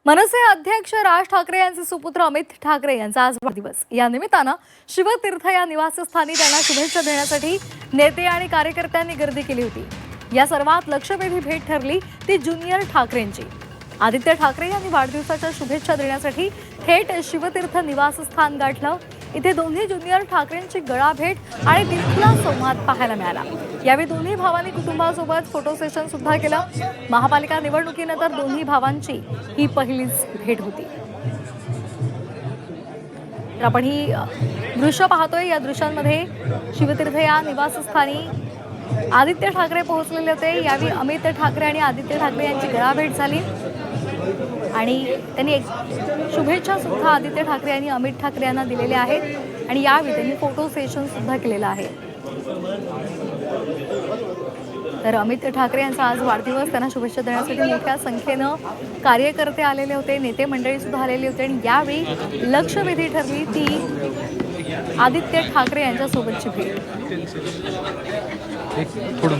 मनसे अध्यक्ष राज ठाकरे यांचे सुपुत्र अमित ठाकरे यांचा आज वाढदिवस। या निमित्तानं शिवतीर्थ या निवासस्थानी त्यांना शुभेच्छा देण्यासाठी नेते आणि कार्यकर्त्यांनी गर्दी केली होती। या सर्वात लक्षवेधी भेट ठरली ती ज्युनियर ठाकरेंची। आदित्य ठाकरे यांनी वाढदिवसाच्या शुभेच्छा देण्यासाठी थेट शिवतीर्थ निवासस्थान गाठलं। इथे दोन्ही ज्युनियर ठाकरेंची गळाभेट आणि दिलखुलास संवाद पाहायला मिळाला। यावेळी दोन्ही भावांनी कुटुंबासोबत फोटो सेशन सुद्धा केलं। महापालिका निवडणुकीनंतर दोन्ही भावांची ही पहिलीच भेट होती। आपण ही दृश्य पाहतोय। या दृश्यांमध्ये शिवतीर्थ या निवासस्थानी आदित्य ठाकरे पोहोचलेले होते। यावेळी अमित ठाकरे आणि आदित्य ठाकरे यांची गळाभेट झाली आणि त्यांनी एक शुभेच्छा सुद्धा आदित्य ठाकरे यांनी अमित ठाकरे यांना दिलेल्या आहेत आणि यावेळी त्यांनी फोटो सेशन सुद्धा केलेलं आहे। तर अमित ठाकरे यांचा आज वाढदिवस, त्यांना शुभेच्छा देण्यासाठी मोठ्या संख्येनं कार्यकर्ते आलेले होते, नेते मंडळी सुद्धा आलेली होते आणि यावेळी लक्षवेधी ठरली ती आदित्य ठाकरे यांच्यासोबतची भेट। थोडं